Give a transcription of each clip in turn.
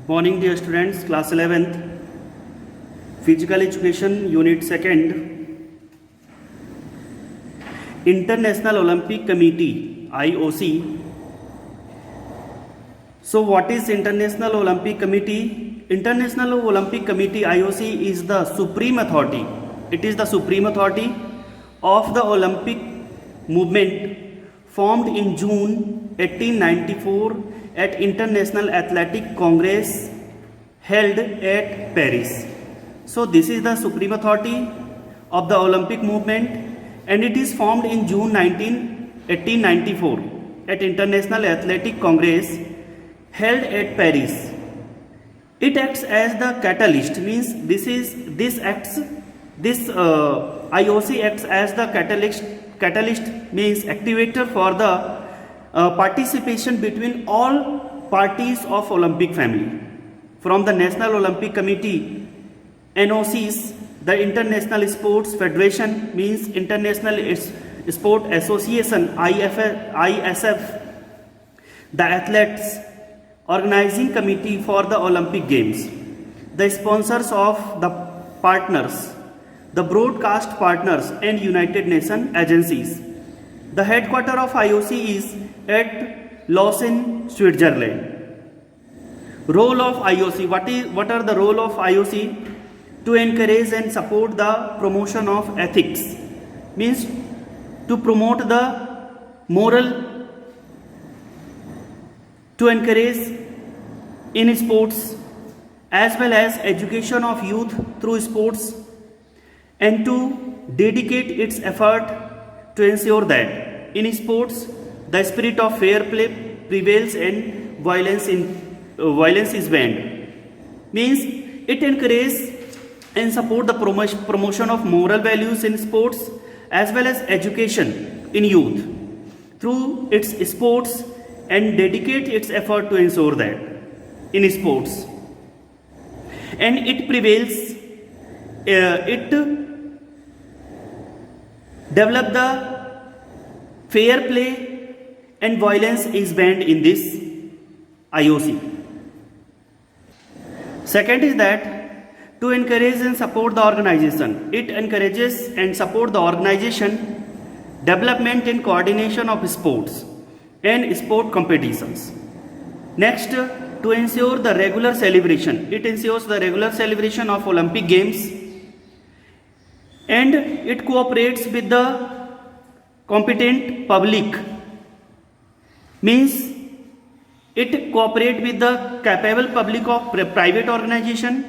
Morning dear students, class 11th, physical education unit 2nd, International Olympic Committee IOC. So what is International Olympic Committee? International Olympic Committee IOC is the supreme authority. It is the supreme authority of the Olympic movement formed in June 1894 at International Athletic Congress held at Paris. So this is the supreme authority of the Olympic movement, and it is formed in June 1894 at International Athletic Congress held at Paris. It acts as the catalyst, means IOC acts as the catalyst means activator for the participation between all parties of Olympic family. From the National Olympic Committee, NOCs, the International Sports Federation means International Sport Association, ISF, the Athletes Organizing Committee for the Olympic Games, the sponsors of the partners, the broadcast partners and United Nations agencies. The headquarters of IOC is at Lausanne, Switzerland. Role of IOC, what are the role of IOC? To encourage and support the promotion of ethics, means to promote the moral, to encourage in sports as well as education of youth through sports, and to dedicate its effort to ensure that in sports the spirit of fair play prevails and violence is banned. Means it encourages and support the promotion of moral values in sports as well as education in youth through its sports, and dedicate its effort to ensure that in sports and it prevails, it develop the fair play and violence is banned in this IOC. Second is that to encourage and support the organization. It encourages and support the organization, development and coordination of sports and sport competitions. Next, to ensure the regular celebration. It ensures the regular celebration of Olympic Games, and it cooperates with the competent public, means it cooperates with the capable public of private organization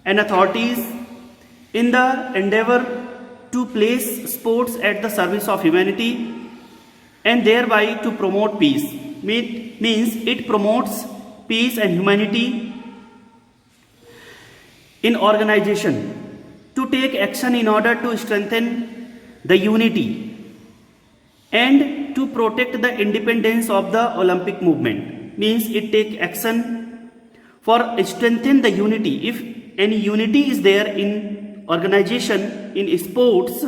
and authorities in the endeavor to place sports at the service of humanity and thereby to promote peace. Means it promotes peace and humanity in organization, to take action in order to strengthen the unity and to protect the independence of the Olympic movement. Means it take action for strengthen the unity. If any unity is there in organization in sports,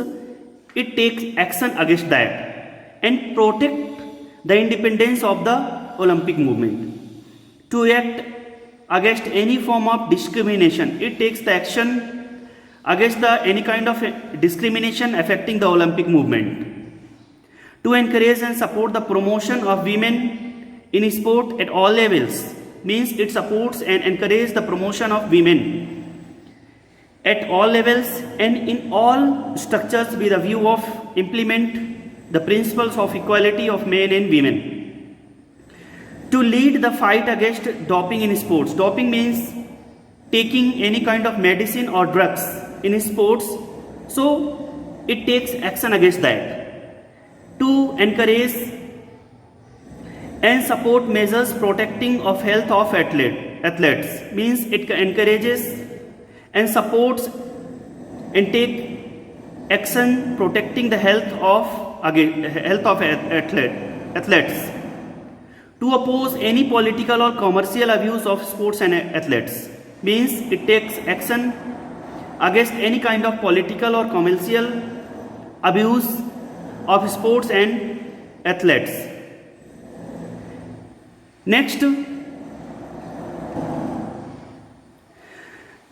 it takes action against that and protect the independence of the Olympic movement. To act against any form of discrimination, it takes the action against any kind of discrimination affecting the Olympic movement. To encourage and support the promotion of women in sport at all levels, means it supports and encourages the promotion of women at all levels and in all structures with a view of implement the principles of equality of men and women. To lead the fight against doping in sports. Doping means taking any kind of medicine or drugs in sports, so it takes action against that. To encourage and support measures protecting of health of athletes, means it encourages and supports and take action protecting the health of athletes. To oppose any political or commercial abuse of sports and athletes, means it takes action against any kind of political or commercial abuse of sports and athletes. Next,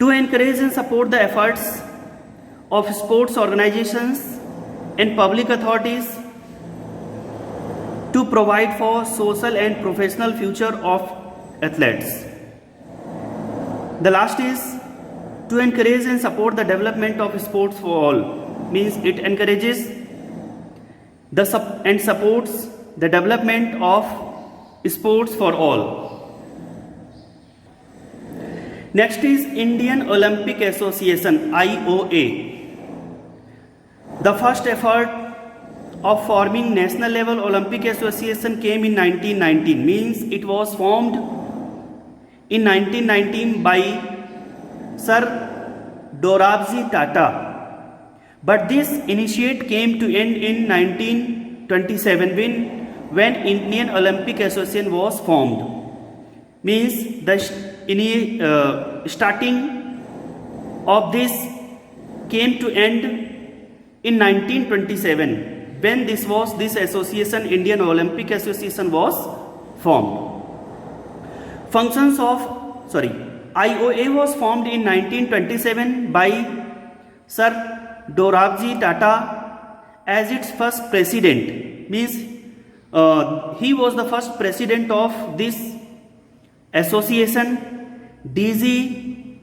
To encourage and support the efforts of sports organizations and public authorities to provide for social and professional future of athletes. The last is to encourage and support the development of sports for all, means it encourages and supports the development of sports for all. Next is Indian Olympic Association, IOA. The first effort of forming national level Olympic Association came in 1919, means it was formed in 1919 by Sir Dorabji Tata. But this initiative came to end in 1927 when Indian Olympic Association was formed. Means the starting of this came to end in 1927 when this association, Indian Olympic Association, was formed. IOA was formed in 1927 by Sir Dorabji Tata as its first president. Means he was the first president of this association, DG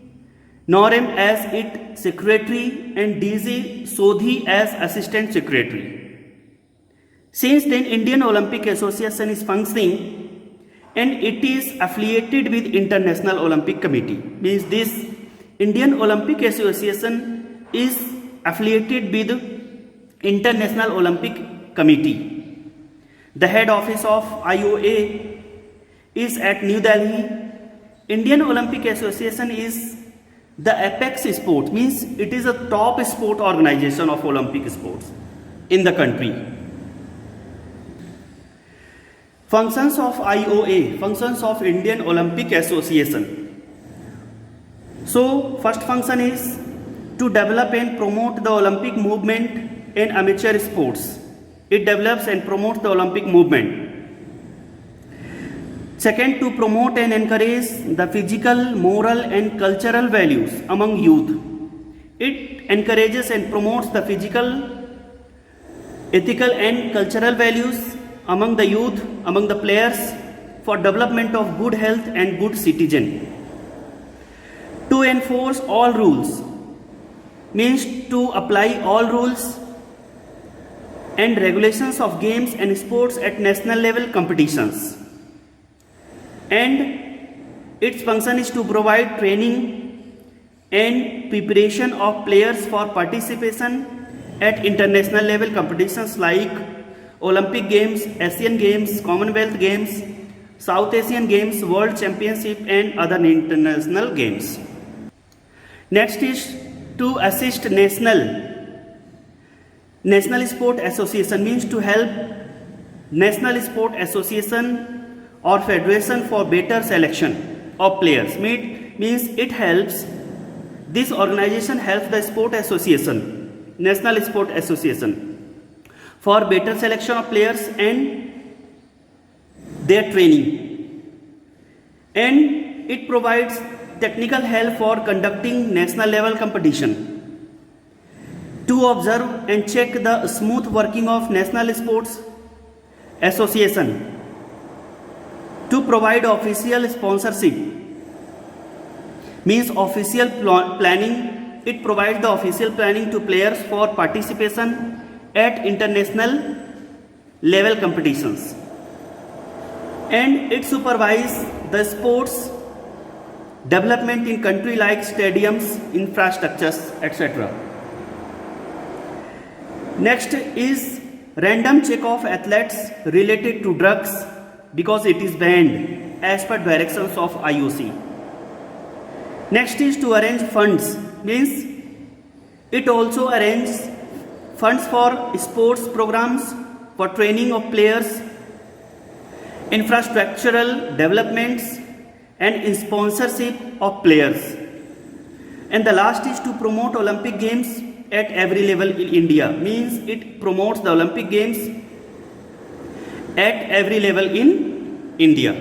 Norem as its secretary and DG Sodhi as assistant secretary. Since then, Indian Olympic Association is functioning and it is affiliated with International Olympic Committee. Means this Indian Olympic Association is affiliated with International Olympic Committee. The head office of IOA is at New Delhi. Indian Olympic Association is the apex sport, means it is a top sport organization of Olympic sports in the country. Functions of IOA, functions of Indian Olympic Association. So, first function is to develop and promote the Olympic movement in amateur sports. It develops and promotes the Olympic movement. Second, to promote and encourage the physical, moral and cultural values among youth. It encourages and promotes the physical, ethical and cultural values among the youth, among the players, for development of good health and good citizen. To enforce all rules, means to apply all rules and regulations of games and sports at national level competitions. And its function is to provide training and preparation of players for participation at international level competitions like Olympic Games, Asian Games, Commonwealth Games, South Asian Games, World Championship and other international games. Next is to assist National Sport Association, means to help National Sport Association or Federation for better selection of players. Means it helps, this organization helps the Sport Association, National Sport Association, for better selection of players and their training. And it provides technical help for conducting national level competition, to observe and check the smooth working of National Sports Association, to provide official sponsorship, means official planning. It provides the official planning to players for participation at international level competitions. And it supervises the sports development in country like stadiums, infrastructures, etc. Next is random check of athletes related to drugs, because it is banned as per directions of IOC. Next is to arrange funds, means it also arranges funds for sports programs, for training of players, infrastructural developments and sponsorship of players. And the last is to promote Olympic Games at every level in India, means it promotes the Olympic Games at every level in India.